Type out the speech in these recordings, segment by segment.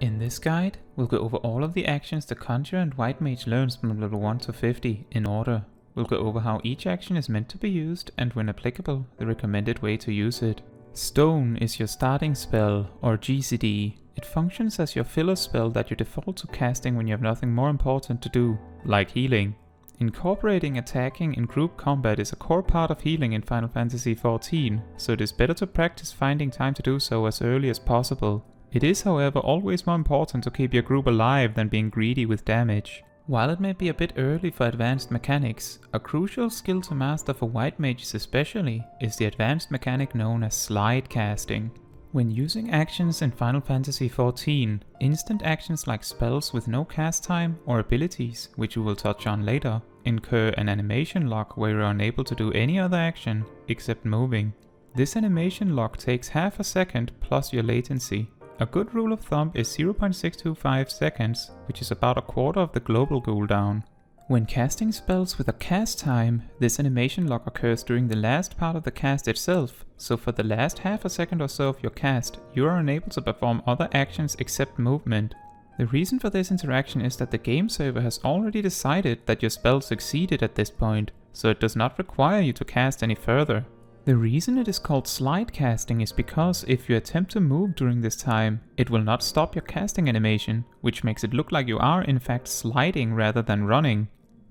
In this guide, we'll go over all of the actions the Conjurer and White Mage learns from level 1 to 50 in order. We'll go over how each action is meant to be used and, when applicable, the recommended way to use it. Stone is your starting spell, or GCD. It functions as your filler spell that you default to casting when you have nothing more important to do, like healing. Incorporating attacking in group combat is a core part of healing in Final Fantasy XIV, so it is better to practice finding time to do so as early as possible. It is, however, always more important to keep your group alive than being greedy with damage. While it may be a bit early for advanced mechanics, a crucial skill to master for White Mages especially is the advanced mechanic known as slide casting. When using actions in Final Fantasy XIV, instant actions like spells with no cast time or abilities, which we will touch on later, incur an animation lock where you are unable to do any other action except moving. This animation lock takes half a second plus your latency. A good rule of thumb is 0.625 seconds, which is about a quarter of the global cooldown. When casting spells with a cast time, this animation lock occurs during the last part of the cast itself, so for the last half a second or so of your cast, you are unable to perform other actions except movement. The reason for this interaction is that the game server has already decided that your spell succeeded at this point, so it does not require you to cast any further. The reason it is called slide casting is because if you attempt to move during this time, it will not stop your casting animation, which makes it look like you are in fact sliding rather than running.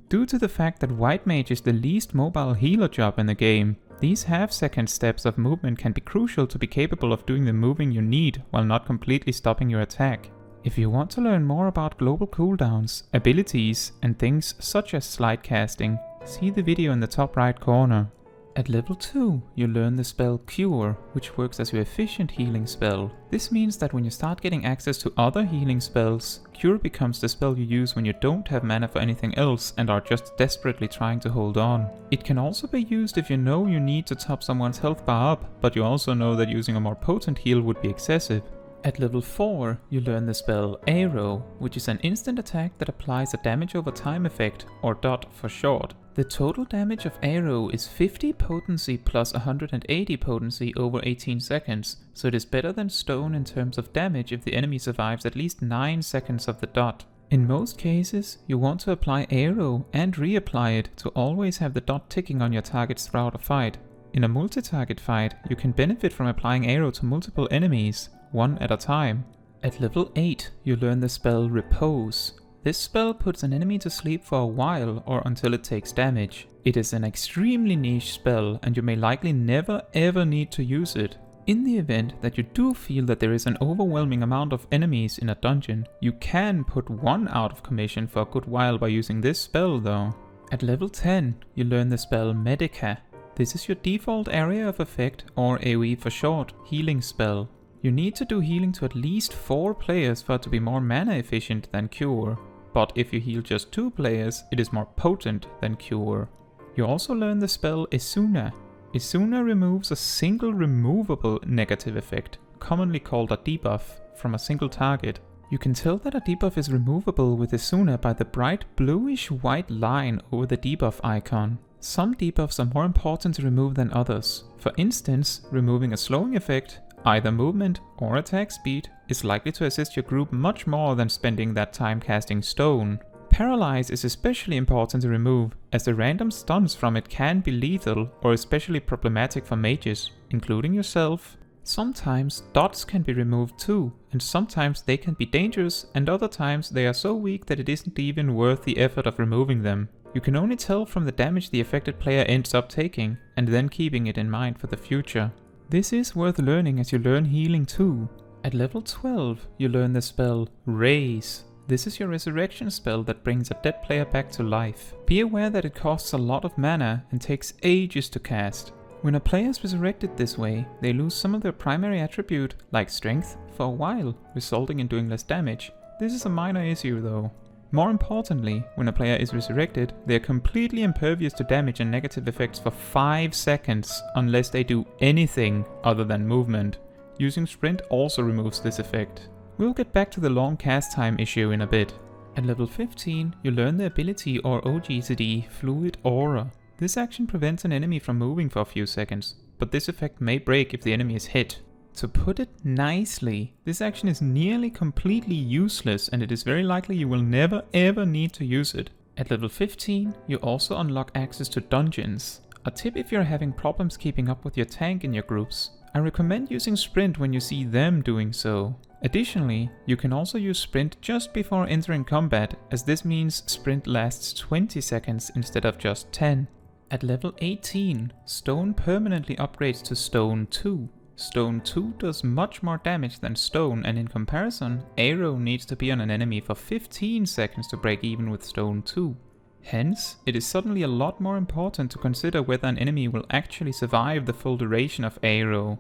Due to the fact that White Mage is the least mobile healer job in the game, these half-second steps of movement can be crucial to be capable of doing the moving you need while not completely stopping your attack. If you want to learn more about global cooldowns, abilities, and things such as slide casting, see the video in the top right corner. At level 2, you learn the spell Cure, which works as your efficient healing spell. This means that when you start getting access to other healing spells, Cure becomes the spell you use when you don't have mana for anything else and are just desperately trying to hold on. It can also be used if you know you need to top someone's health bar up, but you also know that using a more potent heal would be excessive. At level 4, you learn the spell Arrow, which is an instant attack that applies a damage over time effect, or DOT for short. The total damage of Arrow is 50 potency plus 180 potency over 18 seconds, so it is better than Stone in terms of damage if the enemy survives at least 9 seconds of the dot. In most cases, you want to apply Arrow and reapply it to always have the dot ticking on your targets throughout a fight. In a multi-target fight, you can benefit from applying Arrow to multiple enemies, one at a time. At level 8, you learn the spell Repose. This spell puts an enemy to sleep for a while or until it takes damage. It is an extremely niche spell and you may likely never ever need to use it. In the event that you do feel that there is an overwhelming amount of enemies in a dungeon, you can put one out of commission for a good while by using this spell though. At level 10, you learn the spell Medica. This is your default area of effect, or AoE for short, healing spell. You need to do healing to at least 4 players for it to be more mana efficient than Cure. But if you heal just 2 players, it is more potent than Cure. You also learn the spell Isuna. Isuna removes a single removable negative effect, commonly called a debuff, from a single target. You can tell that a debuff is removable with Isuna by the bright bluish white line over the debuff icon. Some debuffs are more important to remove than others. For instance, removing a slowing effect, either movement or attack speed, is likely to assist your group much more than spending that time casting Stone. Paralyze is especially important to remove, as the random stuns from it can be lethal or especially problematic for mages, including yourself. Sometimes dots can be removed too, and sometimes they can be dangerous, and other times they are so weak that it isn't even worth the effort of removing them. You can only tell from the damage the affected player ends up taking, and then keeping it in mind for the future. This is worth learning as you learn healing too. At level 12, you learn the spell Raise. This is your resurrection spell that brings a dead player back to life. Be aware that it costs a lot of mana and takes ages to cast. When a player is resurrected this way, they lose some of their primary attribute, like strength, for a while, resulting in doing less damage. This is a minor issue though. More importantly, when a player is resurrected, they are completely impervious to damage and negative effects for 5 seconds unless they do anything other than movement. Using sprint also removes this effect. We'll get back to the long cast time issue in a bit. At level 15, you learn the ability or oGCD Fluid Aura. This action prevents an enemy from moving for a few seconds, but this effect may break if the enemy is hit. To put it nicely, this action is nearly completely useless and it is very likely you will never ever need to use it. At level 15, you also unlock access to dungeons. A tip if you're having problems keeping up with your tank in your groups. I recommend using Sprint when you see them doing so. Additionally, you can also use Sprint just before entering combat, as this means Sprint lasts 20 seconds instead of just 10. At level 18, Stone permanently upgrades to Stone 2. Stone 2 does much more damage than Stone, and in comparison, Arrow needs to be on an enemy for 15 seconds to break even with Stone 2. Hence, it is suddenly a lot more important to consider whether an enemy will actually survive the full duration of Arrow.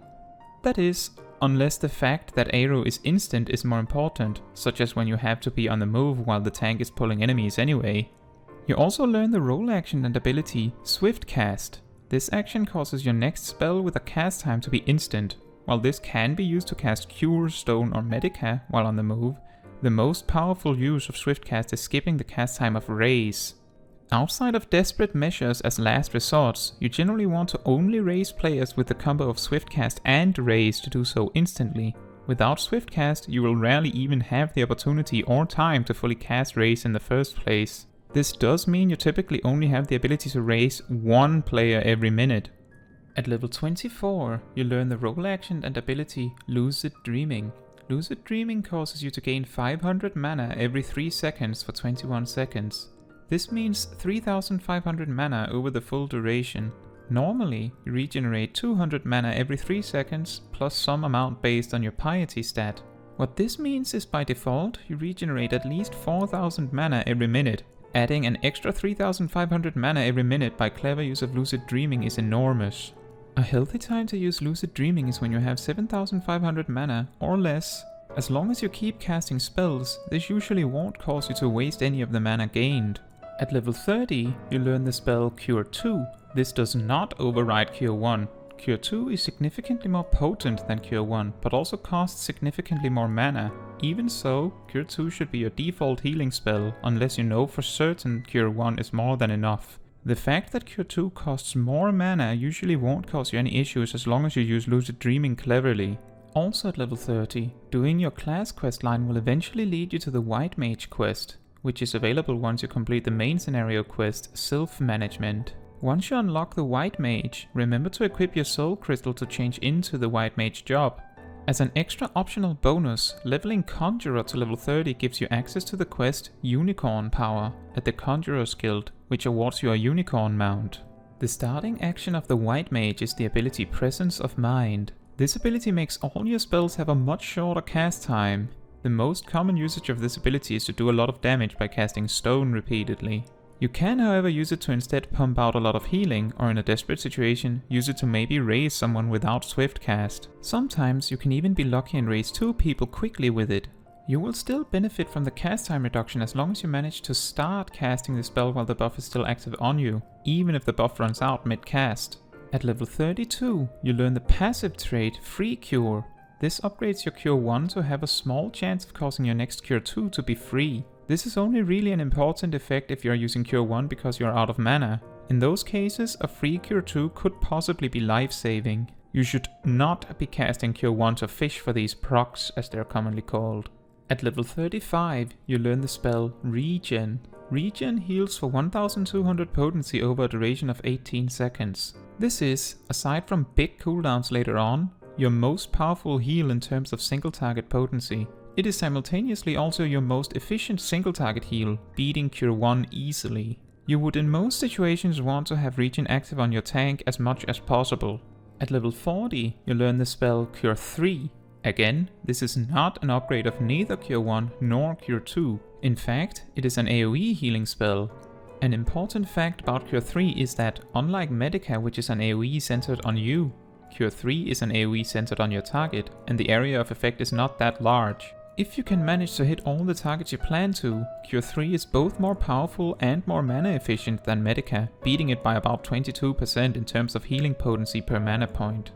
That is, unless the fact that Arrow is instant is more important, such as when you have to be on the move while the tank is pulling enemies anyway. You also learn the role action and ability Swift Cast. This action causes your next spell with a cast time to be instant. While this can be used to cast Cure, Stone or Medica while on the move, the most powerful use of Swift Cast is skipping the cast time of Raise. Outside of desperate measures as last resorts, you generally want to only raise players with the combo of Swiftcast and Raise to do so instantly. Without Swiftcast, you will rarely even have the opportunity or time to fully cast Raise in the first place. This does mean you typically only have the ability to raise one player every minute. At level 24, you learn the role action and ability Lucid Dreaming. Lucid Dreaming causes you to gain 500 mana every 3 seconds for 21 seconds. This means 3500 mana over the full duration. Normally, you regenerate 200 mana every 3 seconds, plus some amount based on your piety stat. What this means is by default, you regenerate at least 4000 mana every minute. Adding an extra 3500 mana every minute by clever use of Lucid Dreaming is enormous. A healthy time to use Lucid Dreaming is when you have 7500 mana or less. As long as you keep casting spells, this usually won't cause you to waste any of the mana gained. At level 30, you learn the spell Cure 2. This does not override Cure 1. Cure 2 is significantly more potent than Cure 1, but also costs significantly more mana. Even so, Cure 2 should be your default healing spell, unless you know for certain Cure 1 is more than enough. The fact that Cure 2 costs more mana usually won't cause you any issues as long as you use Lucid Dreaming cleverly. Also at level 30, doing your class quest line will eventually lead you to the White Mage quest, which is available once you complete the main scenario quest, Self-Management. Once you unlock the White Mage, remember to equip your Soul Crystal to change into the White Mage job. As an extra optional bonus, leveling Conjurer to level 30 gives you access to the quest Unicorn Power at the Conjurer's Guild, which awards you a unicorn mount. The starting action of the White Mage is the ability Presence of Mind. This ability makes all your spells have a much shorter cast time. The most common usage of this ability is to do a lot of damage by casting Stone repeatedly. You can however use it to instead pump out a lot of healing, or in a desperate situation, use it to maybe raise someone without Swift Cast. Sometimes you can even be lucky and raise 2 people quickly with it. You will still benefit from the cast time reduction as long as you manage to start casting the spell while the buff is still active on you, even if the buff runs out mid-cast. At level 32, you learn the passive trait Free Cure. This upgrades your Cure 1 to have a small chance of causing your next Cure 2 to be free. This is only really an important effect if you are using Cure 1 because you are out of mana. In those cases, a free Cure 2 could possibly be life-saving. You should not be casting Cure 1 to fish for these procs, as they are commonly called. At level 35, you learn the spell Regen. Regen heals for 1200 potency over a duration of 18 seconds. This is, aside from big cooldowns later on, your most powerful heal in terms of single target potency. It is simultaneously also your most efficient single target heal, beating Cure 1 easily. You would in most situations want to have Regen active on your tank as much as possible. At level 40, you learn the spell Cure 3. Again, this is not an upgrade of neither Cure 1 nor Cure 2. In fact, it is an AoE healing spell. An important fact about Cure 3 is that, unlike Medica, which is an AoE centered on you, Cure 3 is an AoE centered on your target, and the area of effect is not that large. If you can manage to hit all the targets you plan to, Cure 3 is both more powerful and more mana efficient than Medica, beating it by about 22% in terms of healing potency per mana point.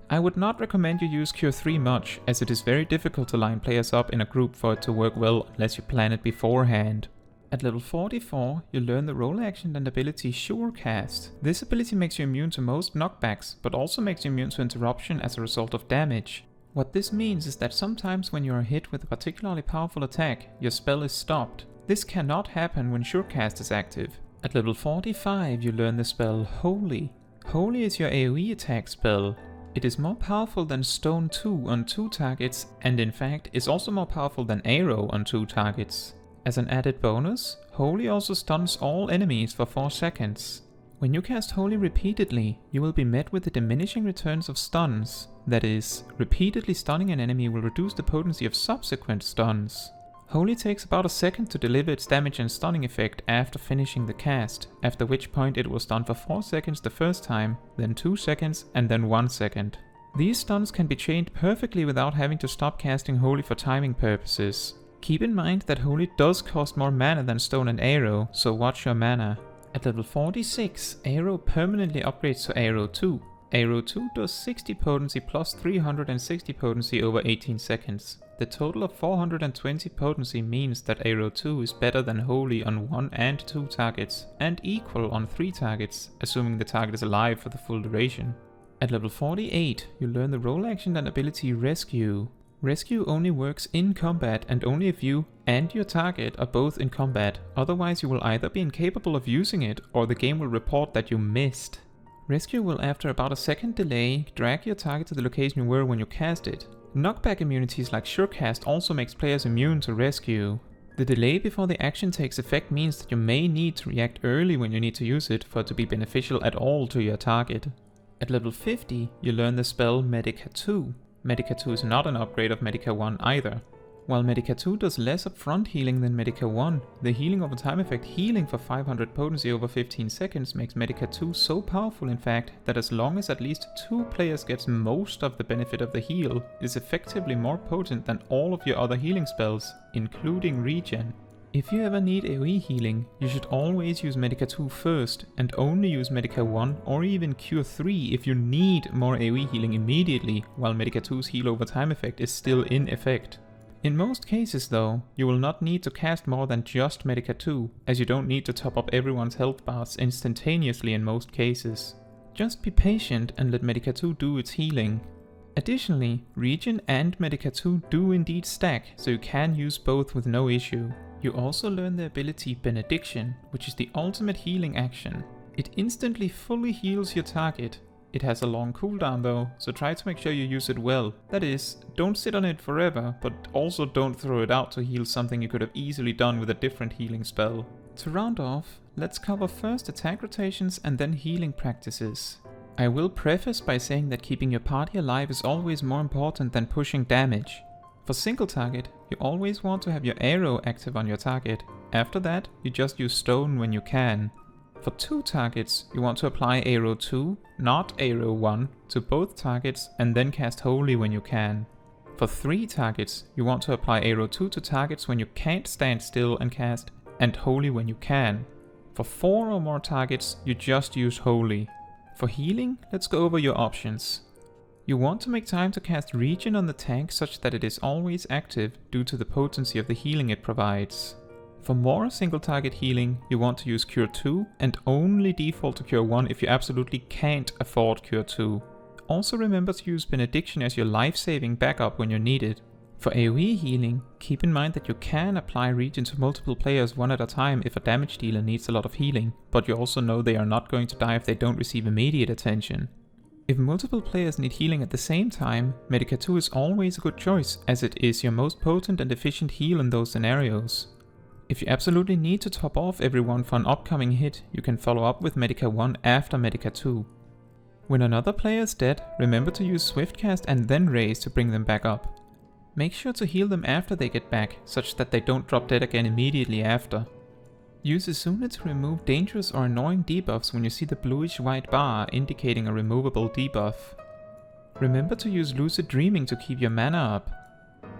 I would not recommend you use Cure 3 much, as it is very difficult to line players up in a group for it to work well unless you plan it beforehand. At level 44, you learn the role action and ability Surecast. This ability makes you immune to most knockbacks, but also makes you immune to interruption as a result of damage. What this means is that sometimes when you are hit with a particularly powerful attack, your spell is stopped. This cannot happen when Surecast is active. At level 45 you learn the spell Holy. Holy is your AoE attack spell. It is more powerful than Stone 2 on 2 targets, and in fact is also more powerful than Arrow on 2 targets. As an added bonus, Holy also stuns all enemies for 4 seconds. When you cast Holy repeatedly, you will be met with the diminishing returns of stuns. That is, repeatedly stunning an enemy will reduce the potency of subsequent stuns. Holy takes about a second to deliver its damage and stunning effect after finishing the cast, after which point it will stun for 4 seconds the first time, then 2 seconds, and then 1 second. These stuns can be chained perfectly without having to stop casting Holy for timing purposes. Keep in mind that Holy does cost more mana than Stone and Arrow, so watch your mana. At level 46, Arrow permanently upgrades to Arrow 2. Arrow 2 does 60 potency plus 360 potency over 18 seconds. The total of 420 potency means that Arrow 2 is better than Holy on 1 and 2 targets, and equal on 3 targets, assuming the target is alive for the full duration. At level 48, you learn the role action and ability Rescue. Rescue only works in combat and only if you and your target are both in combat, otherwise you will either be incapable of using it or the game will report that you missed. Rescue will, after about a second delay, drag your target to the location you were when you cast it. Knockback immunities like Surecast also makes players immune to Rescue. The delay before the action takes effect means that you may need to react early when you need to use it for it to be beneficial at all to your target. At level 50, you learn the spell Medica 2. Medica 2 is not an upgrade of Medica 1 either. While Medica 2 does less upfront healing than Medica 1, the healing over time effect healing for 500 potency over 15 seconds makes Medica 2 so powerful in fact that as long as at least 2 players gets most of the benefit of the heal, it is effectively more potent than all of your other healing spells, including regen. If you ever need AoE healing, you should always use Medica 2 first and only use Medica 1 or even Cure 3 if you need more AoE healing immediately while Medica 2's heal over time effect is still in effect. In most cases though, you will not need to cast more than just Medica 2, as you don't need to top up everyone's health bars instantaneously in most cases. Just be patient and let Medica 2 do its healing. Additionally, Regen and Medica 2 do indeed stack, so you can use both with no issue. You also learn the ability Benediction, which is the ultimate healing action. It instantly fully heals your target. It has a long cooldown though, so try to make sure you use it well. That is, don't sit on it forever, but also don't throw it out to heal something you could have easily done with a different healing spell. To round off, let's cover first attack rotations and then healing practices. I will preface by saying that keeping your party alive is always more important than pushing damage. For single target, you always want to have your arrow active on your target. After that, you just use stone when you can. For 2 targets, you want to apply Arrow 2, not Arrow 1, to both targets and then cast Holy when you can. For 3 targets, you want to apply Arrow 2 to targets when you can't stand still and cast, and Holy when you can. For 4 or more targets, you just use Holy. For healing, let's go over your options. You want to make time to cast Regen on the tank such that it is always active due to the potency of the healing it provides. For more single target healing, you want to use Cure 2 and only default to Cure 1 if you absolutely can't afford Cure 2. Also remember to use Benediction as your life-saving backup when you need it. For AoE healing, keep in mind that you can apply Regen to multiple players one at a time if a damage dealer needs a lot of healing, but you also know they are not going to die if they don't receive immediate attention. If multiple players need healing at the same time, Medica 2 is always a good choice as it is your most potent and efficient heal in those scenarios. If you absolutely need to top off everyone for an upcoming hit, you can follow up with Medica 1 after Medica 2. When another player is dead, remember to use Swiftcast and then Raise to bring them back up. Make sure to heal them after they get back, such that they don't drop dead again immediately after. Use Asuna to remove dangerous or annoying debuffs when you see the bluish-white bar indicating a removable debuff. Remember to use Lucid Dreaming to keep your mana up.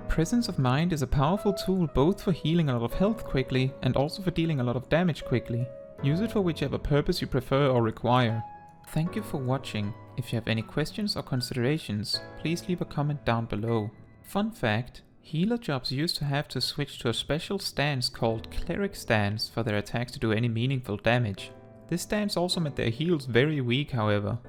Presence of Mind is a powerful tool both for healing a lot of health quickly and also for dealing a lot of damage quickly. Use it for whichever purpose you prefer or require. Thank you for watching. If you have any questions or considerations, please leave a comment down below. Fun fact, healer jobs used to have to switch to a special stance called Cleric Stance for their attacks to do any meaningful damage. This stance also made their heals very weak however.